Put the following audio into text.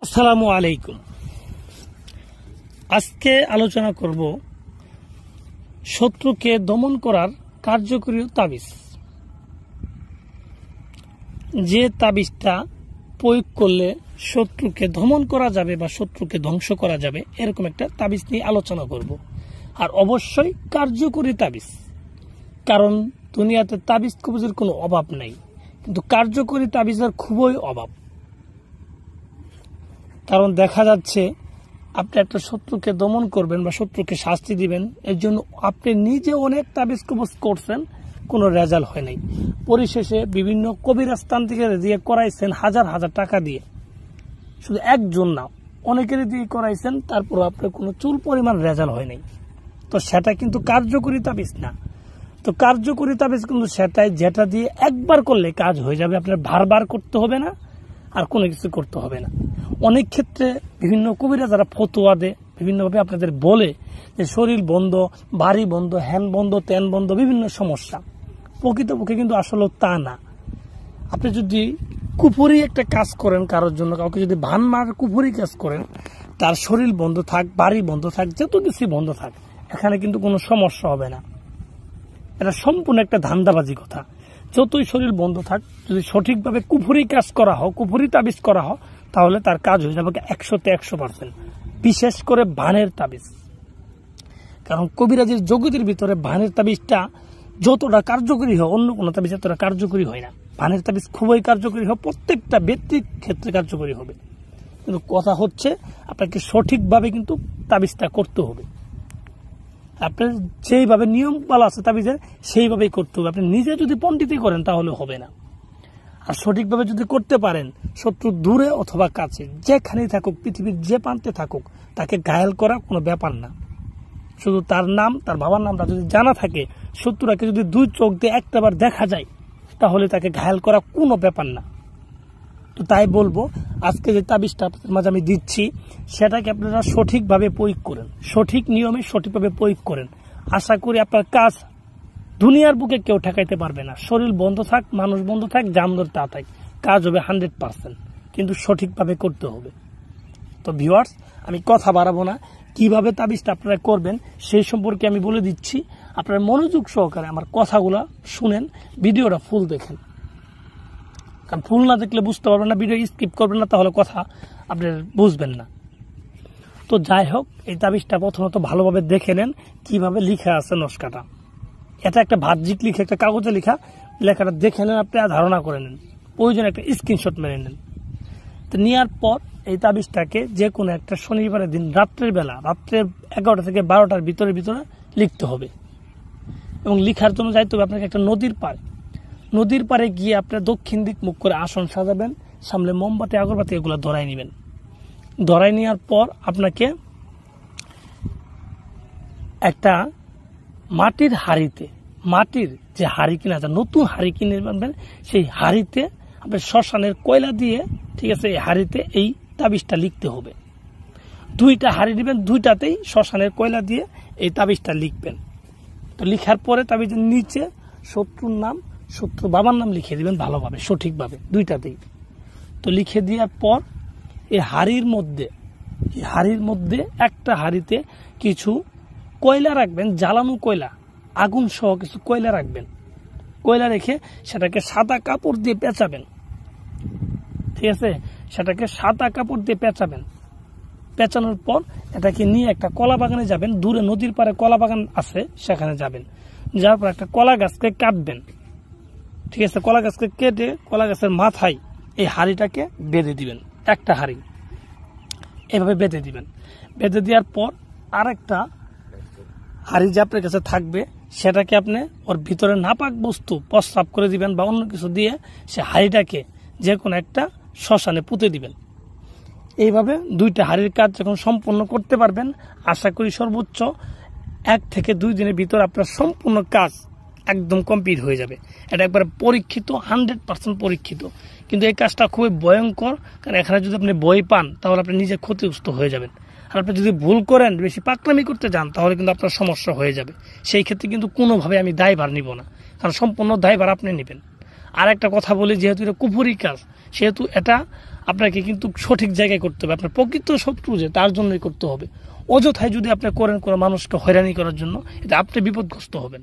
আসসালামু আলাইকুম। আজকে আলোচনা করব শত্রুকে দমন করার কার্যকরী তাবিজ। যে তাবিজটা প্রয়োগ করলে শত্রুকে দমন করা যাবে বা শত্রুকে ধ্বংস করা যাবে, এরকম একটা তাবিজ নিয়ে আলোচনা করব। আর অবশ্যই কার্যকরী তাবিজ, কারণ দুনিয়াতে তাবিজ কবজের কোনো অভাব নাই, কিন্তু কার্যকরী তাবিজের খুবই অভাব। কারণ দেখা যাচ্ছে আপনি একটা শত্রুকে দমন করবেন বা শত্রুকে শাস্তি দিবেন, এর জন্য আপনি নিজে অনেক তাবিজ কবজ করছেন, কোনো রেজাল্ট হয় নাই। পরিশেষে বিভিন্ন কবিরাস্তান থেকে দিয়ে করাইছেন হাজার হাজার টাকা দিয়ে, শুধু একজন না অনেকেরই দিয়ে করাইছেন, তারপর আপনার কোনো চুল পরিমাণ রেজাল্ট হয় নাই। তো সেটা কিন্তু কার্যকরী তাবিজ না। তো কার্যকরী তাবিজ কিন্তু সেটাই যেটা দিয়ে একবার করলে কাজ হয়ে যাবে, আপনার বারবার করতে হবে না, আর কোনো কিছু করতে হবে না। অনেক ক্ষেত্রে বিভিন্ন কবিরা যারা ফতোয়া দেয়, বিভিন্নভাবে আপনাদের বলে যে শরীর বন্ধ, বাড়ি বন্ধ, হ্যান বন্ধ, ত্যান বন্ধ, বিভিন্ন সমস্যা। প্রকৃতপক্ষে কিন্তু আসলে তা না। আপনি যদি কুফরি একটা কাজ করেন কারোর জন্য, কাউকে যদি ভান মার কুফরি কাজ করেন, তার শরীর বন্ধ থাক, বাড়ি বন্ধ থাক, যত কিছু বন্ধ থাক, এখানে কিন্তু কোনো সমস্যা হবে না। এটা সম্পূর্ণ একটা ধান্দাবাজি কথা। যতই শরীর বন্ধ থাক, যদি সঠিকভাবে কুফরি কাজ করা হয়, কুফরি তাবিজ করা হয়, তাহলে তার কাজ হয়ে যাবে 100%। বিশেষ করে ভানের তাবিজ, কারণ কবিরাজের জগতের ভিতরে ভানের তাবিজটা যতটা কার্যকরী হয়, অন্য কোনো তাবিজ এতটা কার্যকরী হয় না। ভানের তাবিজ খুবই কার্যকরী হয়, প্রত্যেকটা ব্যক্তির ক্ষেত্রে কার্যকরী হবে। কিন্তু কথা হচ্ছে আপনাকে সঠিকভাবে কিন্তু তাবিজটা করতে হবে। আপনার যেইভাবে নিয়ম পালা আছে তাবিজের, সেইভাবেই করতে হবে। আপনি নিজে যদি পণ্ডিতি করেন তাহলে হবে না। আর সঠিকভাবে যদি করতে পারেন, শত্রু দূরে অথবা কাছে যেখানেই থাকুক, পৃথিবীর যে প্রান্তে থাকুক, তাকে ঘায়েল করা কোনো ব্যাপার না। শুধু তার নাম, তার বাবার নামটা যদি জানা থাকে, শত্রুরাকে যদি দুই চোখ দিয়ে একটাবার দেখা যায়, তাহলে তাকে ঘায়েল করা কোনো ব্যাপার না। তো তাই বলবো, আজকে যে তাবিজটা আপনাদের মাঝে আমি দিচ্ছি, সেটাকে আপনারা সঠিকভাবে প্রয়োগ করেন, সঠিক নিয়মে সঠিকভাবে প্রয়োগ করেন। আশা করি আপনার কাজ দুনিয়ার বুকে কেউ ঠেকাইতে পারবে না। শরীর বন্ধ থাক, মানুষ বন্ধ থাক, জামদর তা থাক, কাজ হবে 100%, কিন্তু সঠিকভাবে করতে হবে। তো ভিউয়ার্স, আমি কথা বাড়াবো না, কিভাবে তাবিজটা আপনারা করবেন সেই সম্পর্কে আমি বলে দিচ্ছি। আপনারা মনোযোগ সহকারে আমার কথাগুলা শুনেন, ভিডিওটা ফুল দেখেন। কারণ ফুল না দেখলে বুঝতে পারবেন না, ভিডিও স্কিপ করবেন না, তাহলে কথা আপনি বুঝবেন না। তো যাই হোক, এই তাবিজটা প্রথমত ভালোভাবে দেখে নেন কিভাবে লিখা আছে নকশাটা। এটা একটা বাহ্যিক লিখা, একটা কাগজে লেখা, লেখাটা দেখে নেন, আপনি ধারণা করে নেন, প্রয়োজনে একটা স্ক্রিনশট মেরে নেন। তো নেওয়ার পর এই তাবিজটাকে যে কোনো একটা শনিবারের দিন রাত্রের বেলা, রাত্রে 11টা থেকে 12টার ভিতরে লিখতে হবে। এবং লিখার জন্য যাইতে হবে আপনাকে একটা নদীর পাড়ে গিয়ে আপনার দক্ষিণ দিক মুখ করে আসন সাজাবেন, সামনে মোমবাতি, আগরবাতি এগুলো ধরাই নেবেন। ধরাই নেওয়ার পর আপনাকে একটা মাটির হাঁড়িতে, মাটির যে হাঁড়ি কিনা আছে, নতুন হাঁড়ি কিনে আনবেন, সেই হাঁড়িতে আপনার শ্মশানের কয়লা দিয়ে, ঠিক আছে, এই হাঁড়িতে এই তাবিজটা লিখতে হবে। 2টা হাঁড়ি নেবেন, 2টাতেই শ্মশানের কয়লা দিয়ে এই তাবিজটা লিখবেন। তো লিখার পরে তাবিজের নিচে শত্রুর নাম, শত্রু বাবার নাম লিখে দিবেন ভালোভাবে, সঠিকভাবে 2টাতেই। তো লিখে দেওয়ার পর এই হাঁড়ির মধ্যে একটা হাঁড়িতে কিছু কয়লা রাখবেন, জ্বালানো কয়লা, আগুন সহ কিছু কয়লা রাখবেন। কয়লা রেখে সেটাকে সাদা কাপড় দিয়ে পেঁচাবেন, ঠিক আছে, সেটাকে সাদা কাপড় দিয়ে পেঁচাবেন। পেঁচানোর পর এটাকে নিয়ে একটা কলা বাগানে যাবেন, দূরে নদীর পাড়ে কলা বাগান আছে, সেখানে যাবেন। যাওয়ার পর একটা কলা গাছকে কাটবেন, ঠিক আছে, কলা গাছকে কেটে কলা গাছের মাথায় এই হাঁড়িটাকে বেঁধে দিবেন, একটা হাঁড়ি এভাবে বেঁধে দিবেন। বেঁধে দেওয়ার পর আরেকটা হাঁড়ি যে আপনার কাছে থাকবে, সেটাকে আপনি ওর ভিতরে নাপাক বস্তু প্রস্রাব করে দিবেন বা অন্য কিছু দিয়ে সে হাঁড়িটাকে যে কোনো একটা শ্মশানে পুঁতে দিবেন। এইভাবে 2টা হাঁড়ির কাজ যখন সম্পূর্ণ করতে পারবেন, আশা করি সর্বোচ্চ 1 থেকে 2 দিনের ভিতর আপনার সম্পূর্ণ কাজ একদম কমপ্লিট হয়ে যাবে। এটা একবারে পরীক্ষিত, 100% পরীক্ষিত। কিন্তু এই কাজটা খুবই ভয়ঙ্কর, কারণ এখানে যদি আপনি ভয় পান তাহলে আপনি নিজে ক্ষতিগ্রস্ত হয়ে যাবেন। আর আপনি যদি ভুল করেন, বেশি পাকনামি করতে যান, তাহলে কিন্তু আপনার সমস্যা হয়ে যাবে। সেই ক্ষেত্রে কিন্তু কোনোভাবে আমি দায়ভার নিব না, কারণ সম্পূর্ণ দায়ভার আপনি নেবেন। আর একটা কথা বলি, যেহেতু এটা কুফরি কাজ, সেহেতু এটা আপনাকে কিন্তু সঠিক জায়গায় করতে হবে। আপনার প্রকৃত শত্রু যে তার জন্যই করতে হবে। অযথায় যদি আপনি করেন কোনো মানুষকে হয়রানি করার জন্য, এটা আপনি বিপদগ্রস্ত হবেন।